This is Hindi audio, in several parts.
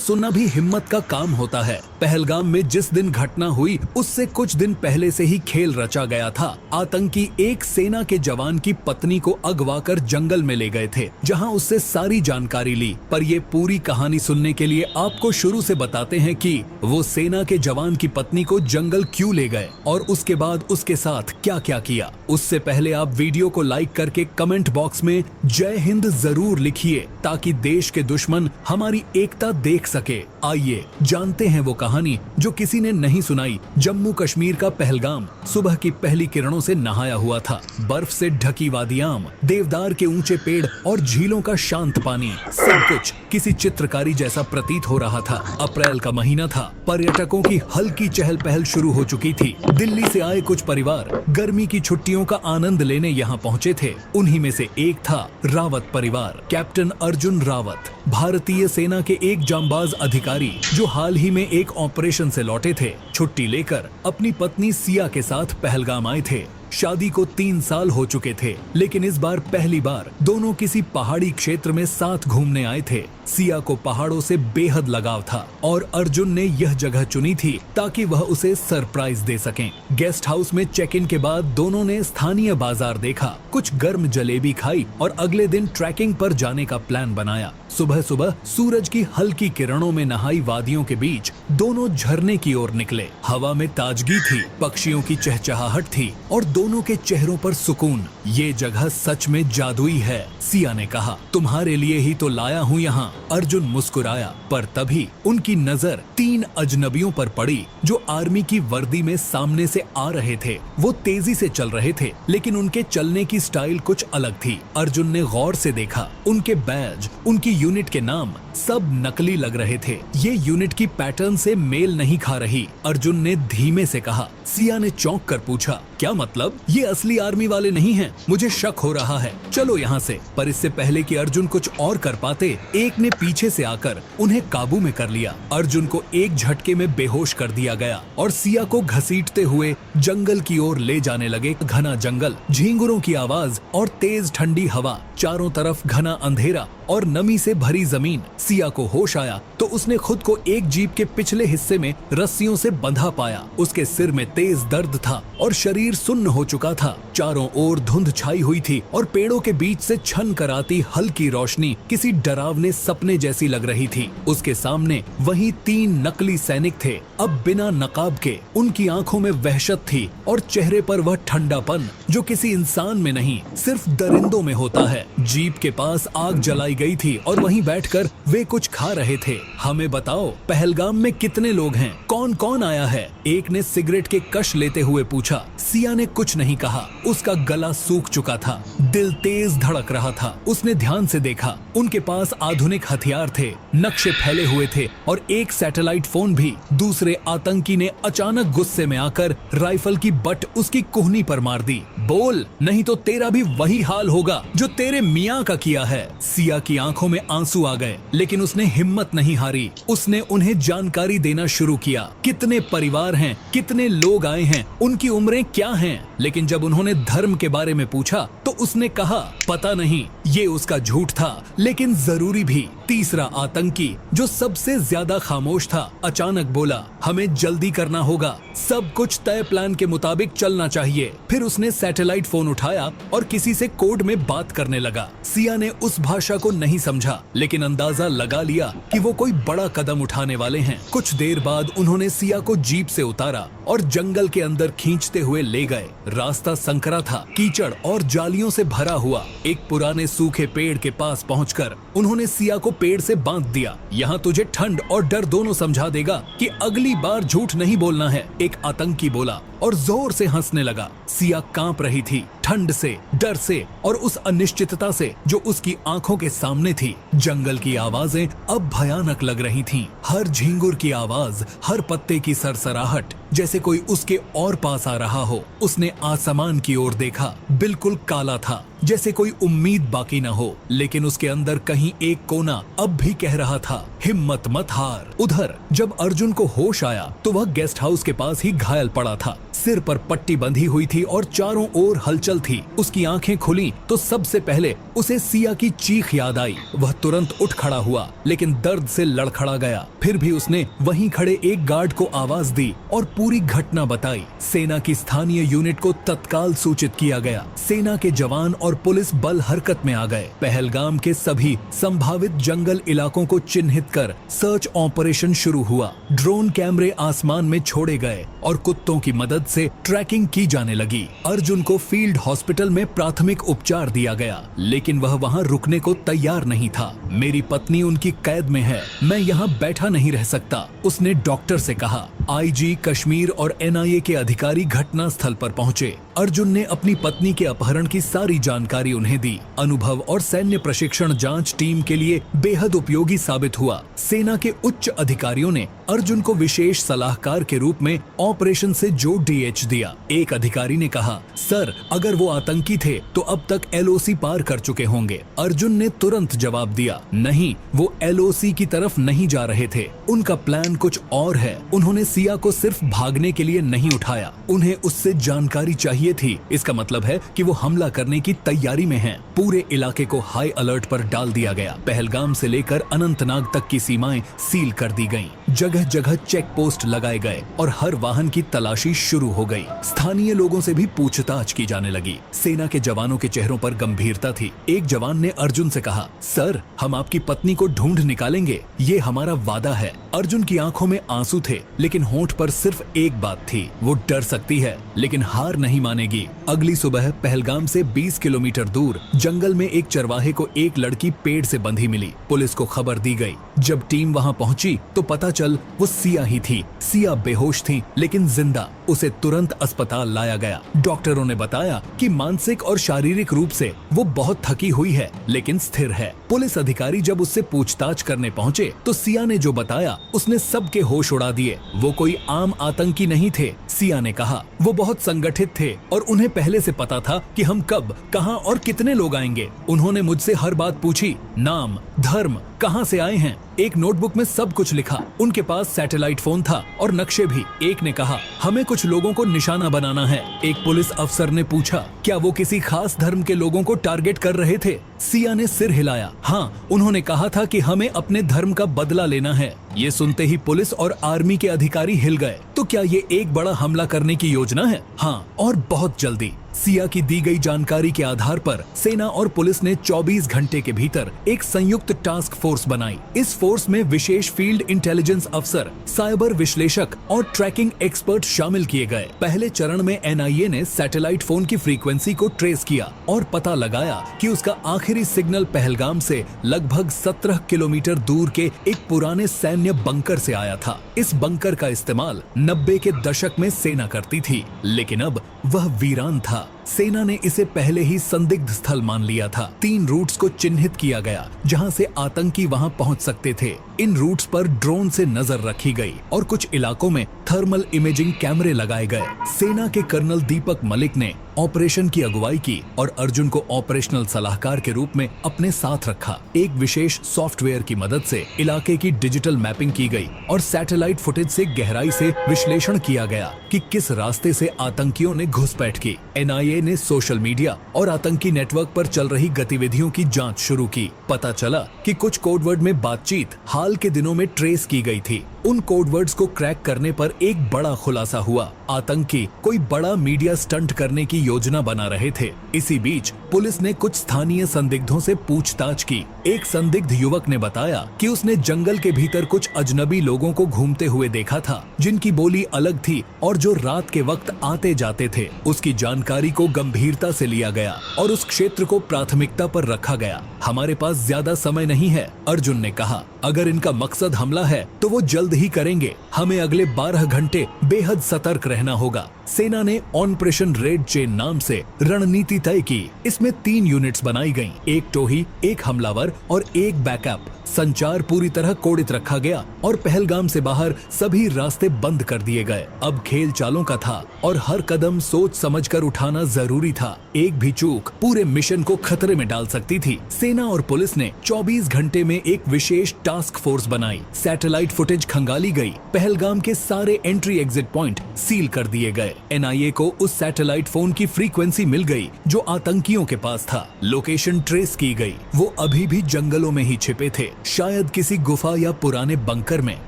सुनना भी हिम्मत का काम होता है। पहलगाम में जिस दिन घटना हुई उससे कुछ दिन पहले से ही खेल रचा गया था। आतंकी एक सेना के जवान की पत्नी को अगवा कर जंगल में ले गए थे, जहां उससे सारी जानकारी ली। पर ये पूरी कहानी सुनने के लिए आपको शुरू से बताते हैं कि वो सेना के जवान की पत्नी को जंगल क्यों ले गए और उसके बाद उसके साथ क्या क्या किया। उससे पहले आप वीडियो को लाइक करके कमेंट बॉक्स में जय हिंद जरूर लिखिए, ताकि देश के दुश्मन हमारी एकता देख सके। आइए जानते हैं वो कहानी जो किसी ने नहीं सुनाई। जम्मू कश्मीर का पहलगाम सुबह की पहली किरणों से नहाया हुआ था। बर्फ से ढकी वादियां, देवदार के ऊंचे पेड़ और झीलों का शांत पानी, सब कुछ किसी चित्रकारी जैसा प्रतीत हो रहा था। अप्रैल का महीना था। पर्यटकों की हल्की चहल पहल शुरू हो चुकी थी। दिल्ली से आए कुछ परिवार गर्मी की छुट्टियों का आनंद लेने यहाँ पहुँचे थे। उन्हीं में से एक था रावत परिवार। कैप्टन अर्जुन रावत भारतीय सेना के एक जांबाज अधिकारी जो हाल ही में एक ऑपरेशन से लौटे थे। छुट्टी लेकर अपनी पत्नी सिया के साथ पहलगाम आए थे। शादी को 3 साल हो चुके थे, लेकिन इस बार पहली बार दोनों किसी पहाड़ी क्षेत्र में साथ घूमने आए थे। सिया को पहाड़ों से बेहद लगाव था और अर्जुन ने यह जगह चुनी थी ताकि वह उसे सरप्राइज दे सकें। गेस्ट हाउस में चेक इन के बाद दोनों ने स्थानीय बाजार देखा, कुछ गर्म जलेबी खाई और अगले दिन ट्रैकिंग पर जाने का प्लान बनाया। सुबह सुबह सूरज की हल्की किरणों में नहाई वादियों के बीच दोनों झरने की ओर निकले। हवा में ताजगी थी, पक्षियों की चहचहाहट थी और दोनों के चेहरों पर सुकून। ये जगह सच में जादुई है, सिया ने कहा। तुम्हारे लिए ही तो लाया हूँ यहाँ। अर्जुन मुस्कुराया, पर तभी उनकी नजर 3 अजनबियों पर पड़ी जो आर्मी की वर्दी में सामने से आ रहे थे। वो तेजी से चल रहे थे, लेकिन उनके चलने की स्टाइल कुछ अलग थी। अर्जुन ने गौर से देखा, उनके बैज, उनकी यूनिट के नाम सब नकली लग रहे थे। ये यूनिट की पैटर्न से मेल नहीं खा रही। अर्जुन ने धीमे से कहा। सिया ने चौंक कर पूछा, क्या मतलब? ये असली आर्मी वाले नहीं हैं। मुझे शक हो रहा है, चलो यहाँ से। पर इससे पहले कि अर्जुन कुछ और कर पाते, एक ने पीछे से आकर उन्हें काबू में कर लिया। अर्जुन को एक झटके में बेहोश कर दिया गया और सिया को घसीटते हुए जंगल की ओर ले जाने लगे। घना जंगल, झींगुरों की आवाज और तेज ठंडी हवा, चारों तरफ घना अंधेरा और नमी से भरी जमीन। सिया को होश आया तो उसने खुद को एक जीप के पिछले हिस्से में रस्सियों से बंधा पाया। उसके सिर में तेज दर्द था और शरीर सुन्न हो चुका था। चारों ओर धुंध छाई हुई थी और पेड़ों के बीच से छन कर आती हल्की रोशनी किसी डरावने सपने जैसी लग रही थी। उसके सामने वही 3 नकली सैनिक थे, अब बिना नकाब के। उनकी आंखों में वहशत थी और चेहरे पर वह ठंडापन जो किसी इंसान में नहीं, सिर्फ दरिंदों में होता है। जीप के पास आग जलाई गई थी और वहीं बैठकर वे कुछ खा रहे थे। हमें बताओ, पहलगाम में कितने लोग हैं? कौन कौन आया है? एक ने सिगरेट के कश लेते हुए पूछा। सिया ने कुछ नहीं कहा। उसका गला सूख चुका था, दिल तेज धड़क रहा था। उसने ध्यान से देखा, उनके पास आधुनिक हथियार थे, नक्शे फैले हुए थे और एक सैटेलाइट फोन भी। दूसरे आतंकी ने अचानक गुस्से में आकर राइफल की बट उसकी कुहनी पर मार दी। बोल, नहीं तो तेरा भी वही हाल होगा जो तेरे मियाँ का किया है। सिया की आंखों में आंसू आ गए, लेकिन उसने हिम्मत नहीं हारी। उसने उन्हें जानकारी देना शुरू किया। कितने परिवार हैं, कितने लोग आए हैं, उनकी उम्रें क्या हैं। लेकिन जब उन्होंने धर्म के बारे में पूछा तो उसने कहा, पता नहीं। ये उसका झूठ था, लेकिन जरूरी भी। तीसरा आतंकी, जो सबसे ज्यादा खामोश था, अचानक बोला, हमें जल्दी करना होगा, सब कुछ तय प्लान के मुताबिक चलना चाहिए। फिर उसने सैटेलाइट फोन उठाया और किसी से कोड में बात करने लगा। सिया ने उस भाषा को नहीं समझा, लेकिन अंदाजा लगा लिया कि वो कोई बड़ा कदम उठाने वाले हैं। कुछ देर बाद उन्होंने सिया को जीप से उतारा और जंगल के अंदर खींचते हुए ले गए। रास्ता संकरा था, कीचड़ और जालियों से भरा हुआ। एक पुराने सूखे पेड़ के पास पहुंचकर उन्होंने सिया को पेड़ से बांध दिया। यहाँ तुझे ठंड और डर दोनों समझा देगा कि अगली बार झूठ नहीं बोलना है, एक आतंकी बोला और जोर से हंसने लगा। सिया कांप रही थी, ठंड से, डर से और उस अनिश्चितता से जो उसकी आंखों के सामने थी। जंगल की आवाजें अब भयानक लग रही थीं। हर झींगुर की आवाज, हर पत्ते की सरसराहट, जैसे कोई उसके और पास आ रहा हो। उसने आसमान की ओर देखा, बिल्कुल काला था, जैसे कोई उम्मीद बाकी न हो। लेकिन उसके अंदर कहीं एक कोना अब भी कह रहा था, हिम्मत मत हार। उधर जब अर्जुन को होश आया तो वह गेस्ट हाउस के पास ही घायल पड़ा था। सिर पर पट्टी बंधी हुई थी और चारों ओर हलचल थी। उसकी आंखें खुली तो सबसे पहले उसे सिया की चीख याद आई। वह तुरंत उठ खड़ा हुआ लेकिन दर्द से लड़खड़ा गया। फिर भी उसने वहीं खड़े एक गार्ड को आवाज दी और पूरी घटना बताई। सेना की स्थानीय यूनिट को तत्काल सूचित किया गया। सेना के जवान और पुलिस बल हरकत में आ गए। पहलगाम के सभी संभावित जंगल इलाकों को चिन्हित कर सर्च ऑपरेशन शुरू हुआ। ड्रोन कैमरे आसमान में छोड़े गए और कुत्तों की मदद से ट्रैकिंग की जाने लगी। अर्जुन को फील्ड हॉस्पिटल में प्राथमिक उपचार दिया गया लेकिन वह वहां रुकने को तैयार नहीं था। मेरी पत्नी उनकी कैद में है, मैं यहाँ बैठा नहीं रह सकता, उसने डॉक्टर से कहा। आईजी कश्मीर और एनआईए के अधिकारी घटना स्थल पर पहुंचे। अर्जुन ने अपनी पत्नी के अपहरण की सारी जानकारी उन्हें दी। अनुभव और सैन्य प्रशिक्षण जांच टीम के लिए बेहद उपयोगी साबित हुआ। सेना के उच्च अधिकारियों ने अर्जुन को विशेष सलाहकार के रूप में ऑपरेशन से जो डीएच दिया। एक अधिकारी ने कहा, सर अगर वो आतंकी थे तो अब तक एलओसी पार कर चुके होंगे। अर्जुन ने तुरंत जवाब दिया, नहीं, वो एलओसी की तरफ नहीं जा रहे थे, उनका प्लान कुछ और है। उन्होंने सिया को सिर्फ भागने के लिए नहीं उठाया, उन्हें उससे जानकारी चाहिए थी। इसका मतलब है कि वो हमला करने की तैयारी में हैं। पूरे इलाके को हाई अलर्ट पर डाल दिया गया। पहलगाम से लेकर अनंतनाग तक की सीमाएं सील कर दी गईं। जगह जगह चेक पोस्ट लगाए गए और हर वाहन की तलाशी शुरू हो गई। स्थानीय लोगों से भी पूछताछ की जाने लगी। सेना के जवानों के चेहरों पर गंभीरता थी। एक जवान ने अर्जुन से कहा, सर हम आपकी पत्नी को ढूंढ निकालेंगे, ये हमारा वादा है। अर्जुन की आंखों में आंसू थे लेकिन होंठ पर सिर्फ एक बात थी, वो डर सकती है लेकिन हार नहीं मानेगी। अगली सुबह पहलगाम से 20 किलोमीटर दूर जंगल में एक चरवाहे को एक लड़की पेड़ से बंधी मिली। पुलिस को खबर दी गई। जब टीम वहां पहुंची तो पता चल वो सिया ही थी। सिया बेहोश थी लेकिन जिंदा। उसे तुरंत अस्पताल लाया गया। डॉक्टरों ने बताया कि मानसिक और शारीरिक रूप से वो बहुत थकी हुई है लेकिन स्थिर है। पुलिस अधिकारी जब उससे पूछताछ करने पहुंचे तो सिया ने जो बताया उसने सबके होश उड़ा दिए। वो कोई आम आतंकी नहीं थे। सिया ने कहा, वो बहुत संगठित थे और उन्हें पहले से पता था कि हम कब, कहां और कितने लोग आएंगे। उन्होंने मुझसे हर बात पूछी, नाम, धर्म, कहां से आए हैं। एक नोटबुक में सब कुछ लिखा। उनके पास सैटेलाइट फोन था और नक्शे भी। एक ने कहा, हमें कुछ लोगों को निशाना बनाना है। एक पुलिस अफसर ने पूछा, क्या वो किसी खास धर्म के लोगों को टारगेट कर रहे थे। सिया ने सिर हिलाया, हाँ, उन्होंने कहा था कि हमें अपने धर्म का बदला लेना है। ये सुनते ही पुलिस और आर्मी के अधिकारी हिल गए। तो क्या ये एक बड़ा हमला करने की योजना है? हाँ, और बहुत जल्दी। सिया की दी गई जानकारी के आधार पर सेना और पुलिस ने 24 घंटे के भीतर एक संयुक्त टास्क फोर्स बनाई। इस फोर्स में विशेष फील्ड इंटेलिजेंस अफसर, साइबर विश्लेषक और ट्रैकिंग एक्सपर्ट शामिल किए गए। पहले चरण में एनआईए ने सैटेलाइट फोन की फ्रीक्वेंसी को ट्रेस किया और पता लगाया कि उसका आखिरी सिग्नल पहलगाम से लगभग 17 किलोमीटर दूर के एक पुराने सैन्य बंकर से आया था। इस बंकर का इस्तेमाल 90 के दशक में सेना करती थी लेकिन अब वह वीरान था। सेना ने इसे पहले ही संदिग्ध स्थल मान लिया था। 3 रूट्स को चिन्हित किया गया जहां से आतंकी वहां पहुंच सकते थे। इन रूट्स पर ड्रोन से नजर रखी गई और कुछ इलाकों में थर्मल इमेजिंग कैमरे लगाए गए। सेना के कर्नल दीपक मलिक ने ऑपरेशन की अगुवाई की और अर्जुन को ऑपरेशनल सलाहकार के रूप में अपने साथ रखा। एक विशेष सॉफ्टवेयर की मदद से इलाके की डिजिटल मैपिंग की गई और सैटेलाइट फुटेज से गहराई से विश्लेषण किया गया कि किस रास्ते से आतंकियों ने घुसपैठ की। एनआईए ने सोशल मीडिया और आतंकी नेटवर्क पर चल रही गतिविधियों की जांच शुरू की। पता चला कि कुछ कोडवर्ड में बातचीत हाल के दिनों में ट्रेस की गई थी। उन कोडवर्ड्स को क्रैक करने पर एक बड़ा खुलासा हुआ। आतंकी कोई बड़ा मीडिया स्टंट करने की योजना बना रहे थे। इसी बीच पुलिस ने कुछ स्थानीय संदिग्धों से पूछताछ की। एक संदिग्ध युवक ने बताया कि उसने जंगल के भीतर कुछ अजनबी लोगों को घूमते हुए देखा था जिनकी बोली अलग थी और जो रात के वक्त आते जाते थे। उसकी जानकारी को गंभीरता से लिया गया और उस क्षेत्र को प्राथमिकता पर रखा गया। हमारे पास ज्यादा समय नहीं है, अर्जुन ने कहा। अगर इनका मकसद हमला है तो वो जल्द ही करेंगे। हमें अगले 12 घंटे बेहद सतर्क रहना होगा। सेना ने ऑपरेशन रेड चेन नाम से रणनीति तय की। इसमें 3 यूनिट्स बनाई गईं, एक टोही, एक हमलावर और एक बैकअप। संचार पूरी तरह कोडित रखा गया और पहलगाम से बाहर सभी रास्ते बंद कर दिए गए। अब खेल चालों का था और हर कदम सोच समझकर उठाना जरूरी था। एक भी चूक पूरे मिशन को खतरे में डाल सकती थी। सेना और पुलिस ने 24 घंटे में एक विशेष टास्क फोर्स बनाई। सैटेलाइट फुटेज खंगाली गई। पहलगाम के सारे एंट्री एग्जिट पॉइंट सील कर दिए गए। एनआईए को उस सैटेलाइट फोन की फ्रीक्वेंसी मिल गई जो आतंकियों के पास था। लोकेशन ट्रेस की गई। वो अभी भी जंगलों में ही छिपे थे, शायद किसी गुफा या पुराने बंकर में।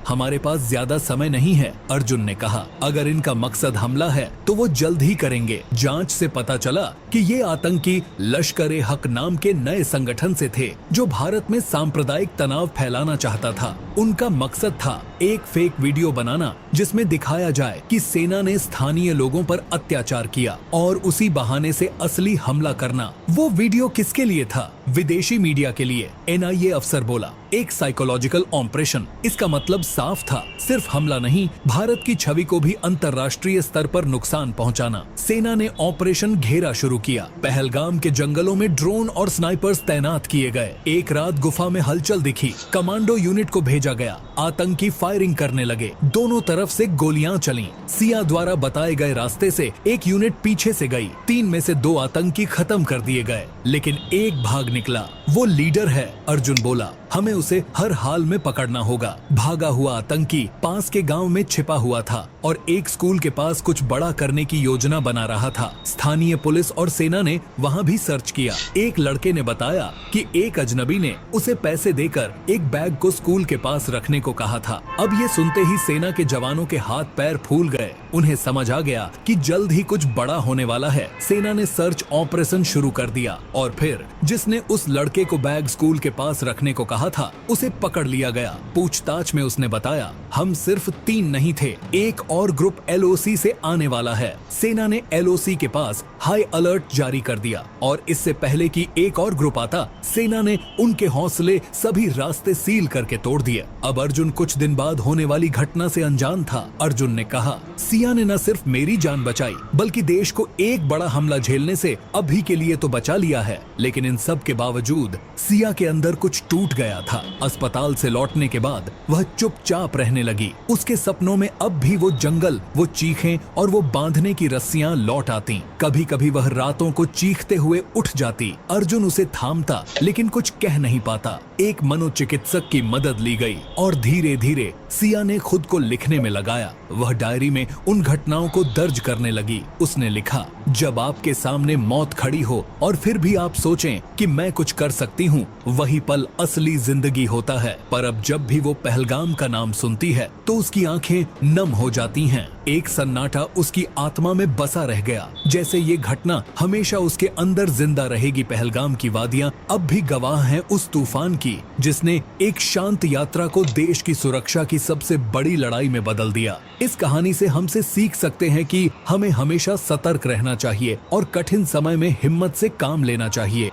हमारे पास ज्यादा समय नहीं है, अर्जुन ने कहा। अगर इनका मकसद हमला है तो वो जल्द ही करेंगे। जांच से पता चला कि ये आतंकी लश्कर-ए-हक नाम के नए संगठन से थे जो भारत में सांप्रदायिक तनाव फैलाना चाहता था। उनका मकसद था एक फेक वीडियो बनाना जिसमें दिखाया जाए कि सेना ने स्थानीय लोगों पर अत्याचार किया और उसी बहाने से असली हमला करना। वो वीडियो किसके लिए था? विदेशी मीडिया के लिए। एनआईए अफसर बोला, एक साइकोलॉजिकल ऑपरेशन। इसका मतलब साफ था, सिर्फ हमला नहीं, भारत की छवि को भी अंतर्राष्ट्रीय स्तर पर नुकसान पहुंचाना। सेना ने ऑपरेशन घेरा शुरू किया। पहलगाम के जंगलों में ड्रोन और स्नाइपर्स तैनात किए गए। एक रात गुफा में हलचल दिखी। कमांडो यूनिट को भेजा गया। आतंकी फायरिंग करने लगे। दोनों तरफ से गोलियां चलीं। सिया द्वारा बताए गए रास्ते से एक यूनिट पीछे से गई। 3 में से 2 आतंकी खत्म कर दिए गए, लेकिन एक भाग निकला। वो लीडर है, अर्जुन बोला। हमें उसे हर हाल में पकड़ना होगा। भागा हुआ आतंकी पास के गांव में छिपा हुआ था और एक स्कूल के पास कुछ बड़ा करने की योजना बना रहा था। स्थानीय पुलिस और सेना ने वहां भी सर्च किया। एक लड़के ने बताया कि एक अजनबी ने उसे पैसे देकर एक बैग को स्कूल के पास रखने को कहा था। अब ये सुनते ही सेना के जवानों के हाथ पैर फूल गए। उन्हें समझ आ गया कि जल्द ही कुछ बड़ा होने वाला है। सेना ने सर्च ऑपरेशन शुरू कर दिया और फिर जिसने उस लड़के को बैग स्कूल के पास रखने को कहा था उसे पकड़ लिया गया। पूछताछ में उसने बताया, हम सिर्फ 3 नहीं थे, एक और ग्रुप एलओसी से आने वाला है। सेना ने एलओसी के पास हाई अलर्ट जारी कर दिया और इससे पहले कि एक और ग्रुप आता, सेना ने उनके हौसले सभी रास्ते सील करके तोड़ दिए। अब अर्जुन कुछ दिन बाद होने वाली घटना से अनजान था। अर्जुन ने कहा, सिया ने न सिर्फ मेरी जान बचाई बल्कि देश को एक बड़ा हमला झेलने से अभी के लिए तो बचा लिया है, लेकिन इन सब के बावजूद सिया के अंदर कुछ टूट गया था। अस्पताल से लौटने के बाद वह चुपचाप रहने लगी। उसके सपनों में अब भी वो जंगल, वो चीखें और वो बांधने की रस्सियां लौट आती। कभी कभी वह रातों को चीखते हुए उठ जाती। अर्जुन उसे थामता लेकिन कुछ कह नहीं पाता। एक मनोचिकित्सक की मदद ली गई और धीरे धीरे सिया ने खुद को लिखने में लगाया। वह डायरी में उन घटनाओं को दर्ज करने लगी। उसने लिखा, जब आपके सामने मौत खड़ी हो और फिर भी आप सोचें कि मैं कुछ कर सकती हूँ, वही पल असली जिंदगी होता है। पर अब जब भी वो पहलगाम का नाम सुनती है तो उसकी आंखें नम हो जाती हैं। एक सन्नाटा उसकी आत्मा में बसा रह गया, जैसे ये घटना हमेशा उसके अंदर जिंदा रहेगी। पहलगाम की वादियां अब भी गवाह हैं उस तूफान की जिसने एक शांत यात्रा को देश की सुरक्षा की सबसे बड़ी लड़ाई में बदल दिया। इस कहानी से हमसे सीख सकते हैं कि हमें हमेशा सतर्क रहना चाहिए और कठिन समय में हिम्मत से काम लेना चाहिए।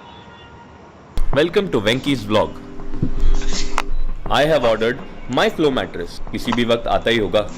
Welcome to Venky's vlog. I have ordered my flow mattress. किसी भी वक्त आता ही होगा।